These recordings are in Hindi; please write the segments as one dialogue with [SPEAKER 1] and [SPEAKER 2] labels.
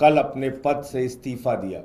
[SPEAKER 1] कल अपने पद से इस्तीफा दिया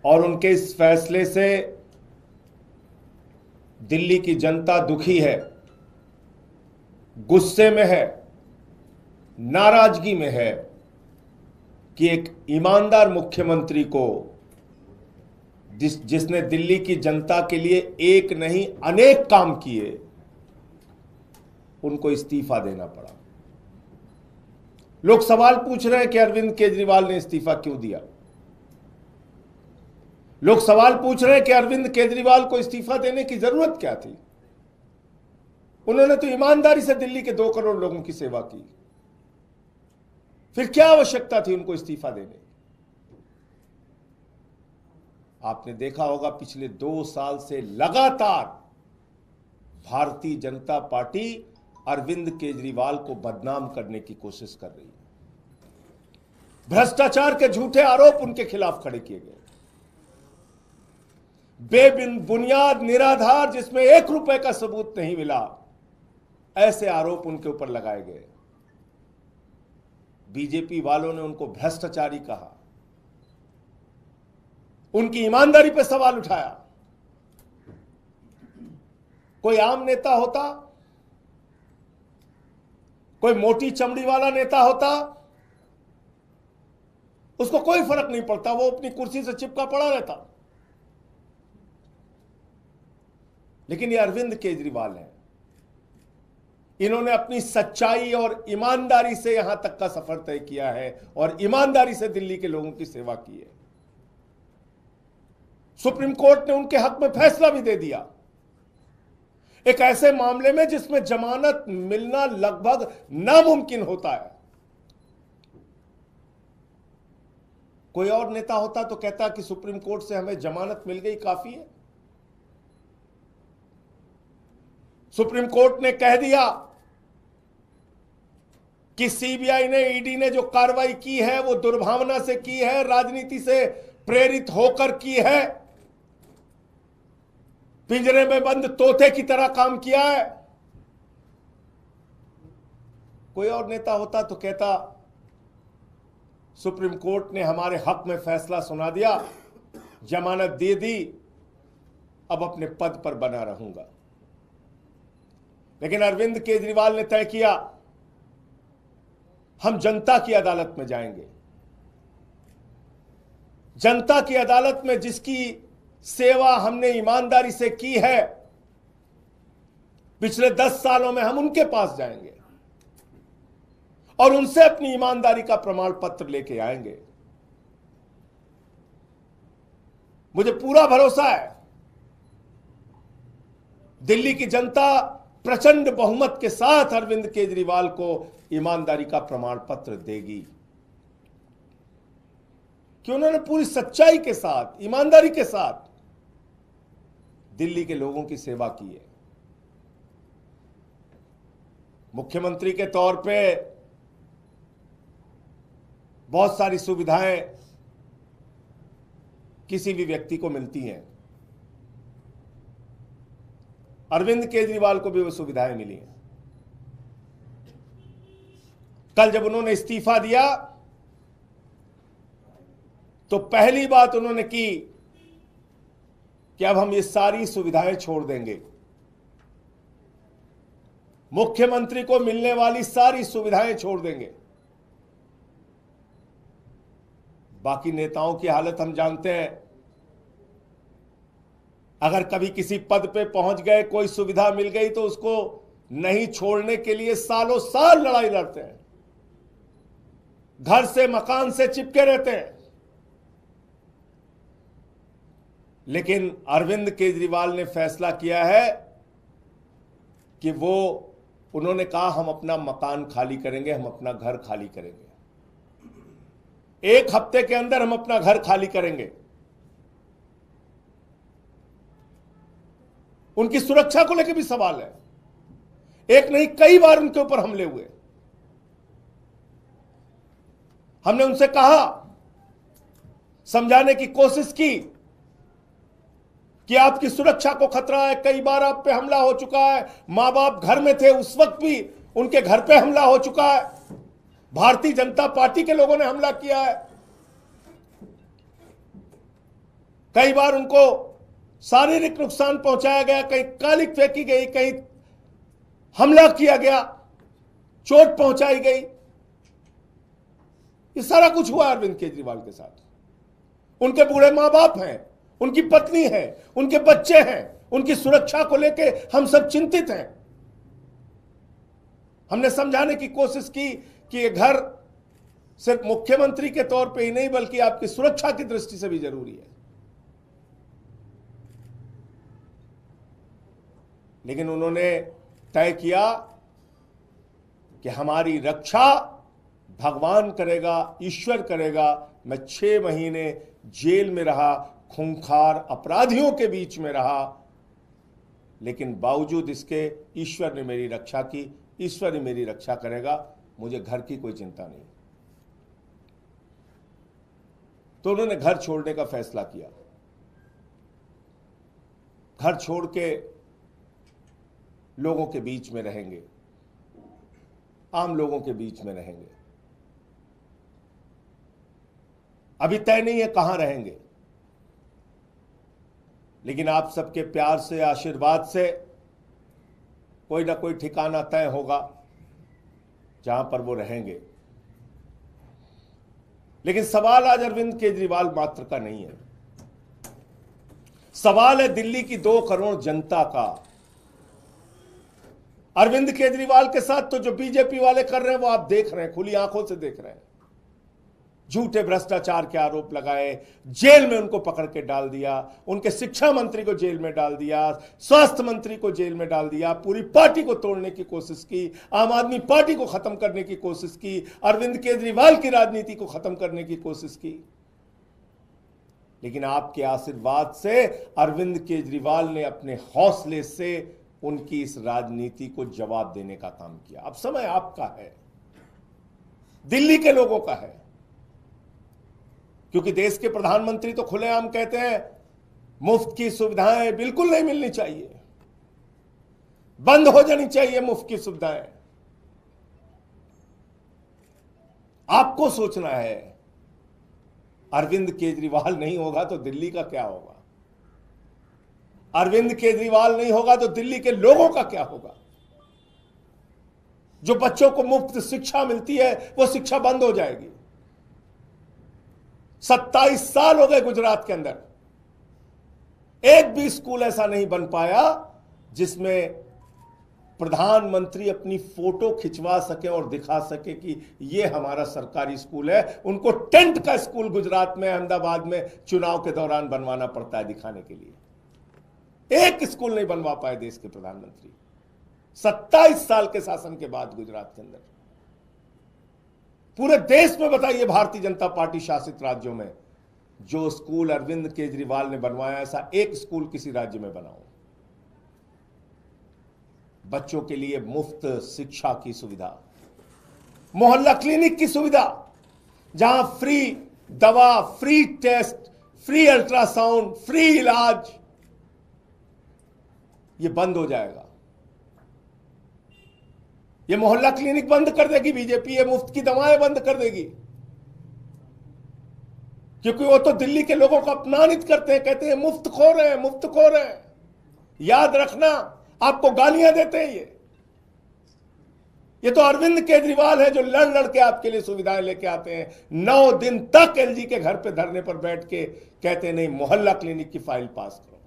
[SPEAKER 1] और उनके इस फैसले से दिल्ली की जनता दुखी है, गुस्से में है, नाराजगी में है कि एक ईमानदार मुख्यमंत्री को जिसने दिल्ली की जनता के लिए एक नहीं अनेक काम किए, उनको इस्तीफा देना पड़ा। लोग सवाल पूछ रहे हैं कि अरविंद केजरीवाल ने इस्तीफा क्यों दिया। लोग सवाल पूछ रहे हैं कि अरविंद केजरीवाल को इस्तीफा देने की जरूरत क्या थी। उन्होंने तो ईमानदारी से दिल्ली के 2 करोड़ लोगों की सेवा की, फिर क्या आवश्यकता थी उनको इस्तीफा देने की। आपने देखा होगा पिछले 2 साल से लगातार भारतीय जनता पार्टी अरविंद केजरीवाल को बदनाम करने की कोशिश कर रही है। भ्रष्टाचार के झूठे आरोप उनके खिलाफ खड़े किए गए, बेबुनियाद निराधार जिसमें 1 रुपए का सबूत नहीं मिला, ऐसे आरोप उनके ऊपर लगाए गए। बीजेपी वालों ने उनको भ्रष्टाचारी कहा, उनकी ईमानदारी पर सवाल उठाया। कोई आम नेता होता, कोई मोटी चमड़ी वाला नेता होता, उसको कोई फर्क नहीं पड़ता, वो अपनी कुर्सी से चिपका पड़ा रहता। लेकिन ये अरविंद केजरीवाल है, इन्होंने अपनी सच्चाई और ईमानदारी से यहां तक का सफर तय किया है और ईमानदारी से दिल्ली के लोगों की सेवा की है। सुप्रीम कोर्ट ने उनके हक में फैसला भी दे दिया, एक ऐसे मामले में जिसमें जमानत मिलना लगभग नामुमकिन होता है। कोई और नेता होता तो कहता कि सुप्रीम कोर्ट से हमें जमानत मिल गई, काफी है। सुप्रीम कोर्ट ने कह दिया कि सीबीआई ने, ईडी ने जो कार्रवाई की है वो दुर्भावना से की है, राजनीति से प्रेरित होकर की है, पिंजरे में बंद तोते की तरह काम किया है। कोई और नेता होता तो कहता सुप्रीम कोर्ट ने हमारे हक में फैसला सुना दिया, जमानत दे दी, अब अपने पद पर बना रहूंगा। लेकिन अरविंद केजरीवाल ने तय किया हम जनता की अदालत में जाएंगे। जनता की अदालत में जिसकी सेवा हमने ईमानदारी से की है पिछले 10 सालों में, हम उनके पास जाएंगे और उनसे अपनी ईमानदारी का प्रमाण पत्र लेके आएंगे। मुझे पूरा भरोसा है दिल्ली की जनता प्रचंड बहुमत के साथ अरविंद केजरीवाल को ईमानदारी का प्रमाण पत्र देगी, कि उन्होंने पूरी सच्चाई के साथ, ईमानदारी के साथ दिल्ली के लोगों की सेवा की है। मुख्यमंत्री के तौर पे बहुत सारी सुविधाएं किसी भी व्यक्ति को मिलती हैं, अरविंद केजरीवाल को भी वो सुविधाएं मिली हैं। कल जब उन्होंने इस्तीफा दिया तो पहली बात उन्होंने की कि अब हम ये सारी सुविधाएं छोड़ देंगे, मुख्यमंत्री को मिलने वाली सारी सुविधाएं छोड़ देंगे। बाकी नेताओं की हालत हम जानते हैं, अगर कभी किसी पद पे पहुंच गए, कोई सुविधा मिल गई तो उसको नहीं छोड़ने के लिए सालों साल लड़ाई लड़ते हैं, घर से मकान से चिपके रहते हैं। लेकिन अरविंद केजरीवाल ने फैसला किया है कि उन्होंने कहा हम अपना मकान खाली करेंगे, हम अपना घर खाली करेंगे, 1 हफ्ते के अंदर हम अपना घर खाली करेंगे। उनकी सुरक्षा को लेकर भी सवाल है, एक नहीं कई बार उनके ऊपर हमले हुए। हमने उनसे कहा, समझाने की कोशिश की कि आपकी सुरक्षा को खतरा है, कई बार आप पे हमला हो चुका है, मां बाप घर में थे उस वक्त भी उनके घर पे हमला हो चुका है। भारतीय जनता पार्टी के लोगों ने हमला किया है। कई बार उनको शारीरिक नुकसान पहुंचाया गया, कहीं कालिक फेंकी गई, कहीं हमला किया गया, चोट पहुंचाई गई। ये सारा कुछ हुआ अरविंद केजरीवाल के साथ। उनके बूढ़े मां बाप हैं, उनकी पत्नी है, उनके बच्चे हैं, उनकी सुरक्षा को लेके हम सब चिंतित हैं। हमने समझाने की कोशिश की कि ये घर सिर्फ मुख्यमंत्री के तौर पे ही नहीं बल्कि आपकी सुरक्षा की दृष्टि से भी जरूरी है। लेकिन उन्होंने तय किया कि हमारी रक्षा भगवान करेगा, ईश्वर करेगा। मैं 6 महीने जेल में रहा, खूंखार अपराधियों के बीच में रहा, लेकिन बावजूद इसके ईश्वर ने मेरी रक्षा की, ईश्वर ही मेरी रक्षा करेगा, मुझे घर की कोई चिंता नहीं। तो उन्होंने घर छोड़ने का फैसला किया। घर छोड़ के लोगों के बीच में रहेंगे, आम लोगों के बीच में रहेंगे। अभी तय नहीं है कहां रहेंगे, लेकिन आप सबके प्यार से, आशीर्वाद से कोई ना कोई ठिकाना तय होगा जहां पर वो रहेंगे। लेकिन सवाल आज अरविंद केजरीवाल मात्र का नहीं है, सवाल है दिल्ली की 2 करोड़ जनता का। अरविंद केजरीवाल के साथ तो जो बीजेपी वाले कर रहे हैं वो आप देख रहे हैं, खुली आंखों से देख रहे हैं। झूठे भ्रष्टाचार के आरोप लगाए, जेल में उनको पकड़ के डाल दिया, उनके शिक्षा मंत्री को जेल में डाल दिया, स्वास्थ्य मंत्री को जेल में डाल दिया, पूरी पार्टी को तोड़ने की कोशिश की, आम आदमी पार्टी को खत्म करने की कोशिश की, अरविंद केजरीवाल की राजनीति को खत्म करने की कोशिश की। लेकिन आपके आशीर्वाद से अरविंद केजरीवाल ने अपने हौसले से उनकी इस राजनीति को जवाब देने का काम किया। अब समय आपका है, दिल्ली के लोगों का है, क्योंकि देश के प्रधानमंत्री तो खुलेआम कहते हैं मुफ्त की सुविधाएं बिल्कुल नहीं मिलनी चाहिए, बंद हो जानी चाहिए मुफ्त की सुविधाएं। आपको सोचना है, अरविंद केजरीवाल नहीं होगा तो दिल्ली का क्या होगा, अरविंद केजरीवाल नहीं होगा तो दिल्ली के लोगों का क्या होगा। जो बच्चों को मुफ्त शिक्षा मिलती है वो शिक्षा बंद हो जाएगी। 27 साल हो गए गुजरात के अंदर, एक भी स्कूल ऐसा नहीं बन पाया जिसमें प्रधानमंत्री अपनी फोटो खिंचवा सके और दिखा सके कि यह हमारा सरकारी स्कूल है। उनको टेंट का स्कूल गुजरात में, अहमदाबाद में चुनाव के दौरान बनवाना पड़ता है दिखाने के लिए। एक स्कूल नहीं बनवा पाए देश के प्रधानमंत्री 27 साल के शासन के बाद गुजरात के अंदर। पूरे देश में बताइए, भारतीय जनता पार्टी शासित राज्यों में जो स्कूल अरविंद केजरीवाल ने बनवाया, ऐसा एक स्कूल किसी राज्य में बनाओ। बच्चों के लिए मुफ्त शिक्षा की सुविधा, मोहल्ला क्लिनिक की सुविधा, जहां फ्री दवा, free test, free ultrasound, free इलाज, ये बंद हो जाएगा। ये मोहल्ला क्लिनिक बंद कर देगी बीजेपी, ये मुफ्त की दवाएं बंद कर देगी, क्योंकि वो तो दिल्ली के लोगों को अपमानित करते हैं, कहते हैं मुफ्त खोर हैं, मुफ्त खोर हैं। याद रखना, आपको गालियां देते हैं ये तो अरविंद केजरीवाल है जो लड़ लड़ के आपके लिए सुविधाएं लेके आते हैं। 9 दिन तक एलजी के घर पे धरने पर बैठ के कहते हैं नहीं, मोहल्ला क्लिनिक की फाइल पास करो।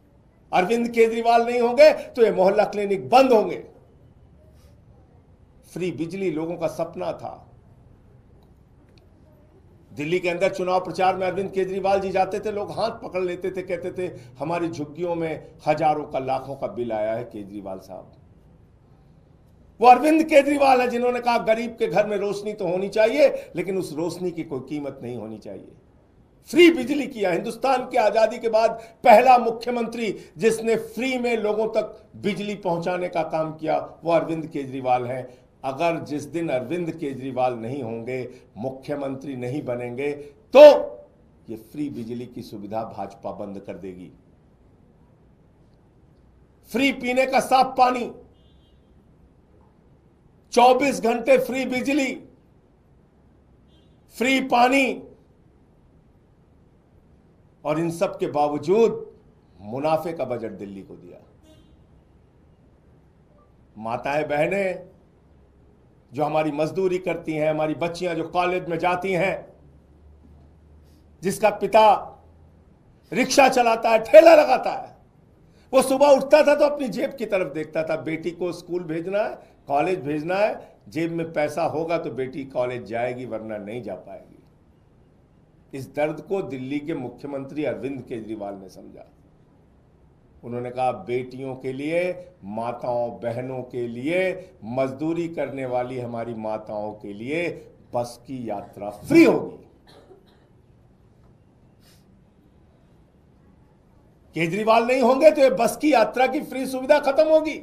[SPEAKER 1] अरविंद केजरीवाल नहीं होंगे तो ये मोहल्ला क्लिनिक बंद होंगे। फ्री बिजली लोगों का सपना था। दिल्ली के अंदर चुनाव प्रचार में अरविंद केजरीवाल जी जाते थे, लोग हाथ पकड़ लेते थे, कहते थे हमारी झुग्गियों में हजारों का, लाखों का बिल आया है केजरीवाल साहब। वो अरविंद केजरीवाल है जिन्होंने कहा गरीब के घर में रोशनी तो होनी चाहिए, लेकिन उस रोशनी की कोई कीमत नहीं होनी चाहिए। फ्री बिजली किया। हिंदुस्तान की आजादी के बाद पहला मुख्यमंत्री जिसने फ्री में लोगों तक बिजली पहुंचाने का काम किया वो अरविंद केजरीवाल है। अगर जिस दिन अरविंद केजरीवाल नहीं होंगे, मुख्यमंत्री नहीं बनेंगे, तो ये फ्री बिजली की सुविधा भाजपा बंद कर देगी। फ्री पीने का साफ पानी, 24 घंटे फ्री बिजली, फ्री पानी, और इन सब के बावजूद मुनाफे का बजट दिल्ली को दिया। माताएं बहनें जो हमारी मजदूरी करती हैं, हमारी बच्चियां जो कॉलेज में जाती हैं, जिसका पिता रिक्शा चलाता है, ठेला लगाता है, वो सुबह उठता था तो अपनी जेब की तरफ देखता था। बेटी को स्कूल भेजना है, कॉलेज भेजना है, जेब में पैसा होगा तो बेटी कॉलेज जाएगी, वरना नहीं जा पाएगी। इस दर्द को दिल्ली के मुख्यमंत्री अरविंद केजरीवाल ने समझा। उन्होंने कहा बेटियों के लिए, माताओं बहनों के लिए, मजदूरी करने वाली हमारी माताओं के लिए बस की यात्रा फ्री होगी। केजरीवाल नहीं होंगे तो ये बस की यात्रा की फ्री सुविधा खत्म होगी।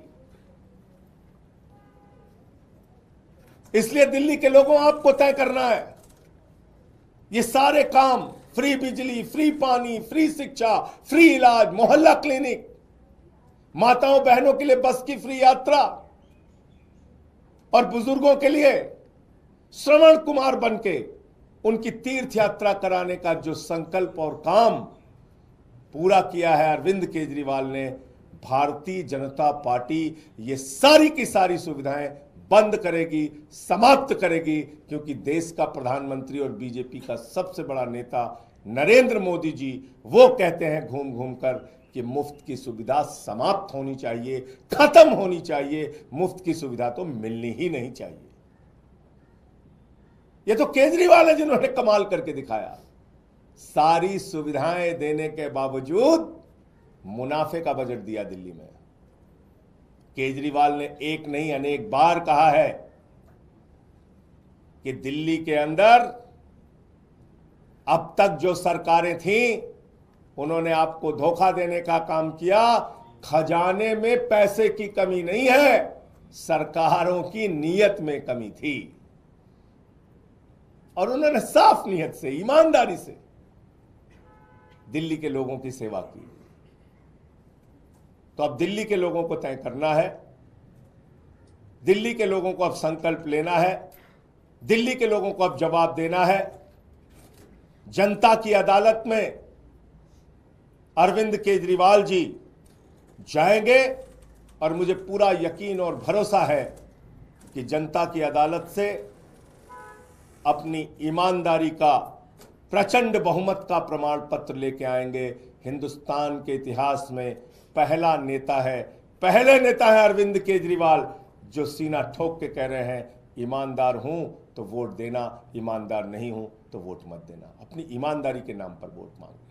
[SPEAKER 1] इसलिए दिल्ली के लोगों आपको तय करना है, ये सारे काम, फ्री बिजली, फ्री पानी, फ्री शिक्षा, फ्री इलाज, मोहल्ला क्लिनिक, माताओं बहनों के लिए बस की फ्री यात्रा, और बुजुर्गों के लिए श्रवण कुमार बनके उनकी तीर्थ यात्रा कराने का जो संकल्प और काम पूरा किया है अरविंद केजरीवाल ने, भारतीय जनता पार्टी ये सारी की सारी सुविधाएं बंद करेगी, समाप्त करेगी, क्योंकि देश का प्रधानमंत्री और बीजेपी का सबसे बड़ा नेता नरेंद्र मोदी जी वो कहते हैं घूम घूम कर कि मुफ्त की सुविधा समाप्त होनी चाहिए, खत्म होनी चाहिए, मुफ्त की सुविधा तो मिलनी ही नहीं चाहिए। ये तो केजरीवाल है जिन्होंने कमाल करके दिखाया। सारी सुविधाएं देने के बावजूद मुनाफे का बजट दिया दिल्ली में। केजरीवाल ने एक नहीं अनेक बार कहा है कि दिल्ली के अंदर अब तक जो सरकारें थीं उन्होंने आपको धोखा देने का काम किया। खजाने में पैसे की कमी नहीं है, सरकारों की नीयत में कमी थी, और उन्होंने साफ नीयत से, ईमानदारी से दिल्ली के लोगों की सेवा की। तो अब दिल्ली के लोगों को तय करना है, दिल्ली के लोगों को अब संकल्प लेना है, दिल्ली के लोगों को अब जवाब देना है। जनता की अदालत में अरविंद केजरीवाल जी जाएंगे, और मुझे पूरा यकीन और भरोसा है कि जनता की अदालत से अपनी ईमानदारी का प्रचंड बहुमत का प्रमाण पत्र लेके आएंगे। हिंदुस्तान के इतिहास में पहला नेता है, पहले नेता है अरविंद केजरीवाल जो सीना ठोक के कह रहे हैं ईमानदार हूं तो वोट देना, ईमानदार नहीं हूं तो वोट मत देना। अपनी ईमानदारी के नाम पर वोट मांगो।